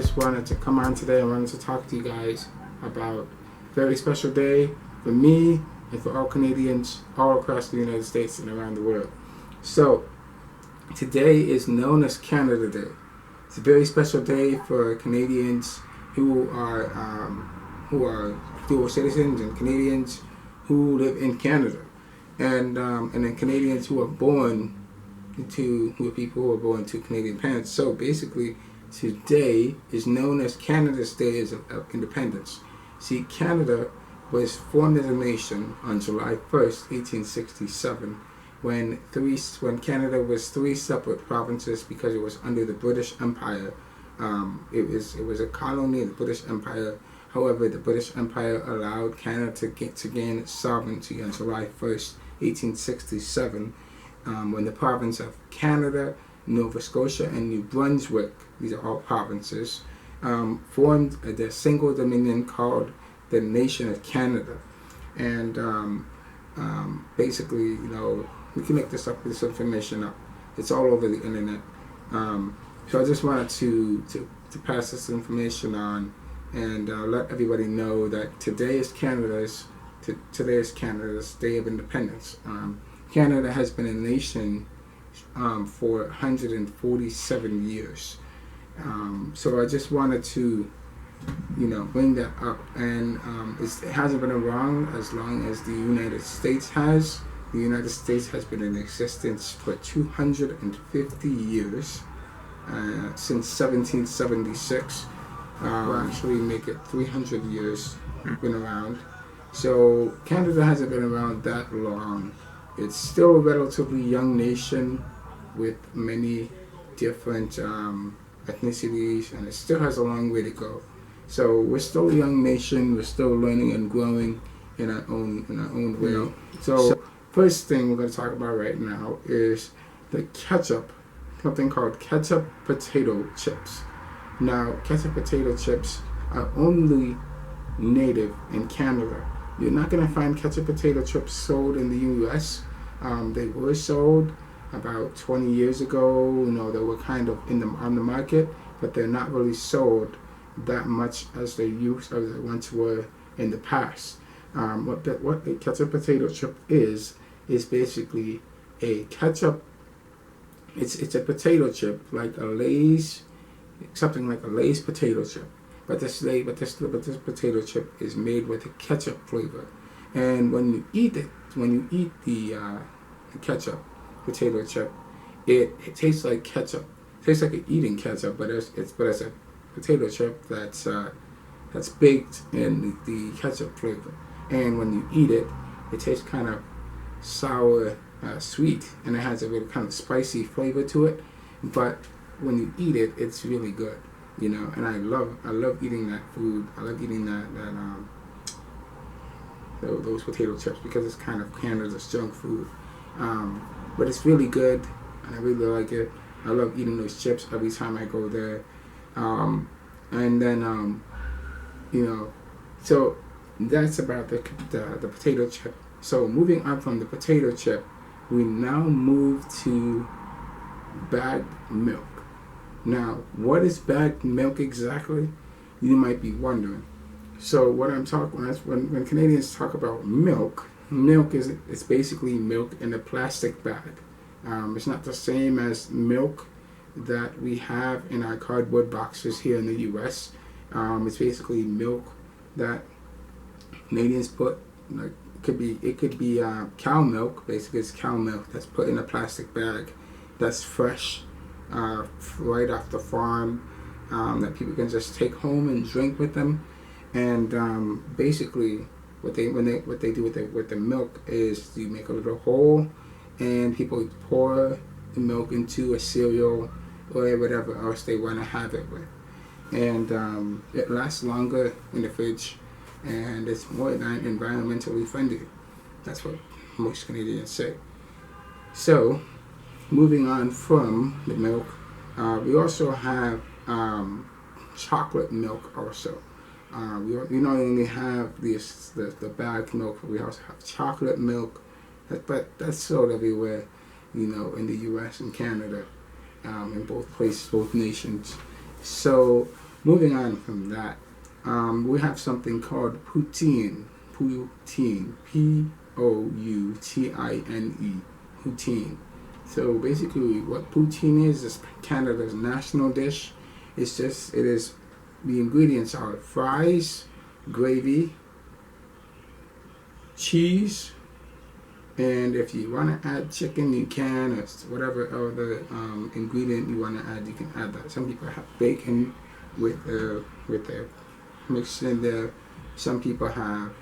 just wanted to come on today. I wanted to talk to you guys about a very special day for me and for all Canadians all across the United States and around the world. So, today is known as Canada Day. It's a very special day for Canadians who are dual citizens and Canadians who live in Canada, and then Canadians who are people who are born to Canadian parents. So basically, today is known as Canada's Day of Independence. See, Canada was formed as a nation on July 1st, 1867, when Canada was three separate provinces because it was under the British Empire. It was a colony of the British Empire. However, the British Empire allowed Canada to gain its sovereignty on July 1st, 1867, when the province of Canada, Nova Scotia, and New Brunswick, these are all provinces, formed the single dominion called the Nation of Canada. And basically, we can make this information up. It's all over the internet. So I just wanted to pass this information on and let everybody know that today is Canada's Day of Independence. Canada has been a nation for 147 years. So I just wanted to, bring that up. And it hasn't been around as long as the United States has. The United States has been in existence for 250 years, since 1776. We'll actually make it 300 years been around. So Canada hasn't been around that long. It's still a relatively young nation with many different ethnicities, and it still has a long way to go. So we're still a young nation. We're still learning and growing in our own way. So first thing we're going to talk about right now is the ketchup, something called ketchup potato chips. Now, ketchup potato chips are only native in Canada. You're not going to find ketchup potato chips sold in the U.S. They were sold about 20 years ago. They were kind of on the market, but they're not really sold that much as they once were in the past. What a ketchup potato chip is basically a ketchup. It's a potato chip like a Lay's, something like a Lay's potato chip. But this potato chip is made with a ketchup flavor, and when you eat the ketchup potato chip, it tastes like ketchup. It tastes like eating ketchup, but it's a potato chip that's baked in the ketchup flavor. And when you eat it, it tastes kind of sour, sweet, and it has a really kind of spicy flavor to it. But when you eat it, it's really good. And I love eating that food. I love eating those potato chips because it's kind of Canada's junk food. But it's really good, and I really like it. I love eating those chips every time I go there. And then, so that's about the potato chip. So moving on from the potato chip, we now move to bagged milk. Now, what is bagged milk exactly? You might be wondering. So what I'm talking about, when Canadians talk about milk is basically milk in a plastic bag. It's not the same as milk that we have in our cardboard boxes here in the U.S. It's basically milk that Canadians put, it could be cow milk. Basically, it's cow milk that's put in a plastic bag that's fresh, right off the farm, that people can just take home and drink with them. And basically, what they do with the milk is you make a little hole, and people pour the milk into a cereal or whatever else they want to have it with, and it lasts longer in the fridge, and it's more environmentally friendly. That's what most Canadians say. So, moving on from the milk, we also have chocolate milk also. We not only have the bagged milk, we also have chocolate milk, but that's sold everywhere, in the U.S. and Canada, in both places, both nations. So moving on from that, we have something called poutine. Poutine. Poutine. Poutine. So basically, what poutine is Canada's national dish. It is, the ingredients are fries, gravy, cheese, and if you want to add chicken, you can, or whatever other ingredient you want to add, you can add that. Some people have bacon with their mixed in there. Some people have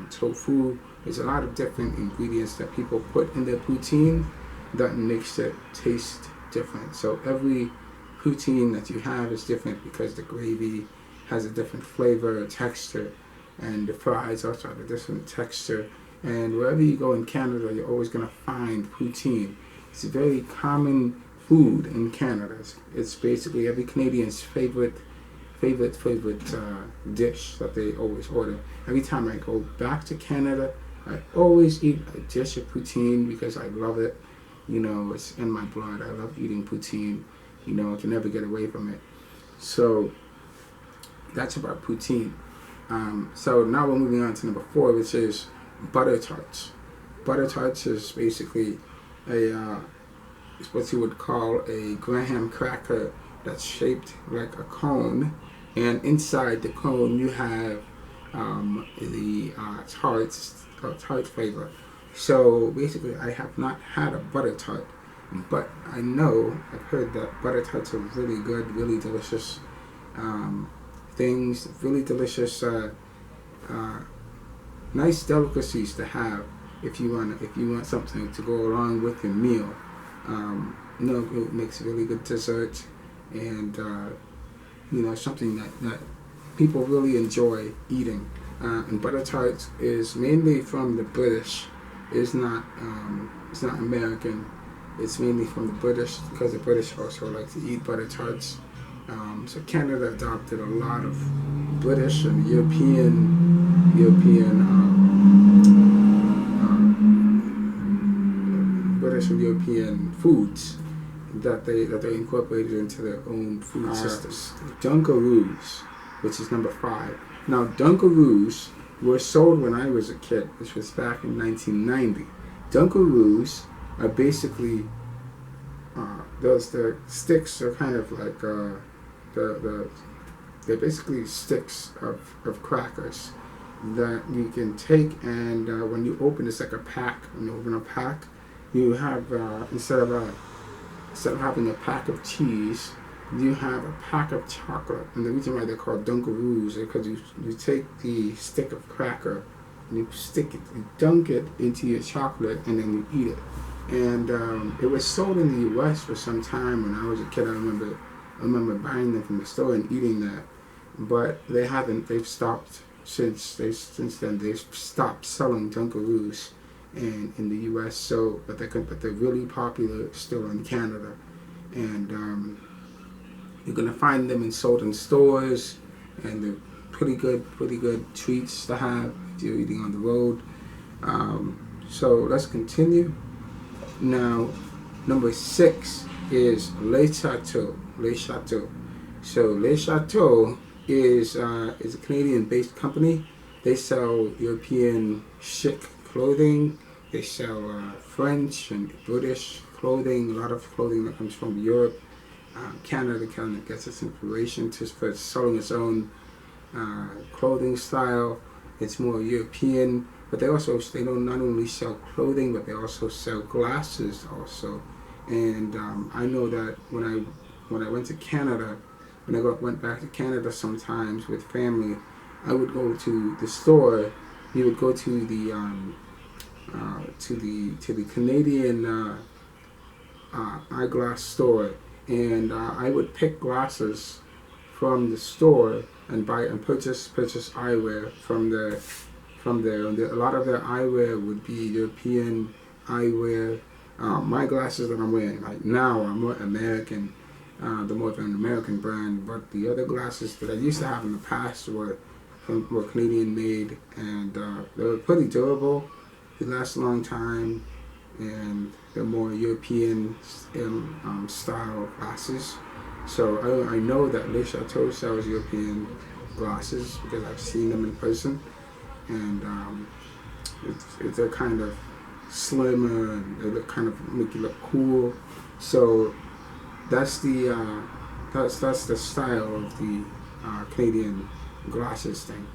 tofu. There's a lot of different ingredients that people put in their poutine that makes it taste different. So every poutine that you have is different because the gravy has a different flavor, texture, and the fries also have a different texture. And wherever you go in Canada, you're always going to find poutine. It's a very common food in Canada. It's basically every Canadian's favorite dish that they always order. Every time I go back to Canada, I always eat a dish of poutine because I love it. You know, it's in my blood. I love eating poutine. You know, I can never get away from it. So that's about poutine. So now we're moving on to number 4, which is butter tarts. Butter tarts is basically it's what you would call a graham cracker that's shaped like a cone, and inside the cone you have the tart flavor. So basically, I have not had a butter tart, but I've heard that butter tarts are really good, really delicious things, really delicious, nice delicacies to have if you want something to go along with your meal. It makes really good dessert, and something that people really enjoy eating. And butter tarts is mainly from the British. It's not American. It's mainly from the British because the British also like to eat butter tarts. So Canada adopted a lot of British and European foods that they incorporated into their own food systems. Dunkaroos, which is number 5. Now Dunkaroos were sold when I was a kid, which was back in 1990. Dunkaroos are basically the sticks are kind of like they're basically sticks of crackers that you can take, and when you open, it's like a pack. When you open a pack, you have instead of having a pack of cheese, you have a pack of chocolate. And the reason why they're called Dunkaroos is because you take the stick of cracker and you dunk it into your chocolate, and then you eat it. And it was sold in the U.S. for some time. When I was a kid, I remember buying them from the store and eating that. But they've stopped since then. They've stopped selling Dunkaroos in the U.S. So, but they're really popular still in Canada, and you're gonna find them sold in stores, and they're pretty good treats to have if you're eating on the road. So let's continue. Now, number 6 is Le Chateau. Le Chateau. So Le Chateau is a Canadian-based company. They sell European chic clothing. They sell French and British clothing. A lot of clothing that comes from Europe. Canada kind of gets its inspiration for selling its own clothing style. It's more European, but they don't not only sell clothing, but they also sell glasses also. And I know that when I went to Canada, went back to Canada sometimes with family, I would go to the store. You would go to the Canadian eyeglass store, and I would pick glasses from the store and purchase eyewear from there. And a lot of their eyewear would be European eyewear. My glasses that I'm wearing right now are more American. The more of an American brand, but the other glasses that I used to have in the past were Canadian made, and they were pretty durable. They last a long time, and they're more European style glasses. So I know that Le Chateau sells European glasses because I've seen them in person, and they're kind of slimmer and they look kind of make you look cool. So that's that's the style of the Canadian glasses thing.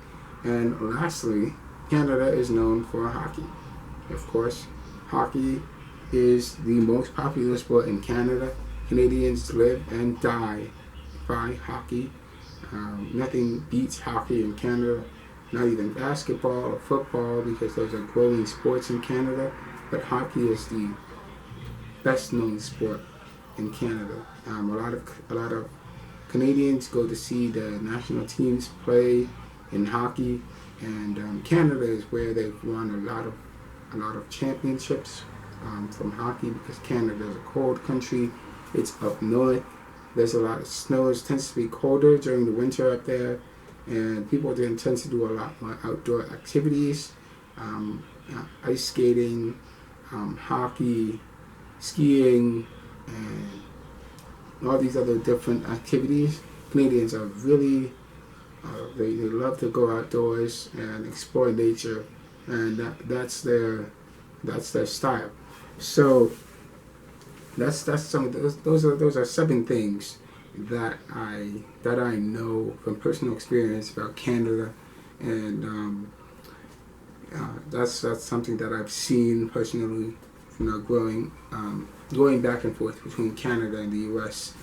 And lastly, Canada is known for hockey. Of course, hockey is the most popular sport in Canada. Canadians live and die by hockey. Nothing beats hockey in Canada, not even basketball or football, because those are growing sports in Canada. But hockey is the best known sport in Canada. A lot of Canadians go to see the national teams play in hockey, and Canada is where they've won a lot of championships from hockey, because Canada is a cold country. It's up north. There's a lot of snow. It tends to be colder during the winter up there, and people then tend to do a lot more outdoor activities, ice skating, hockey, skiing, and all these other different activities. Canadians are really, they love to go outdoors and explore nature, and that's their style. So that's some of those are 7 things that I know from personal experience about Canada, and that's something that I've seen personally, going back and forth between Canada and the U.S.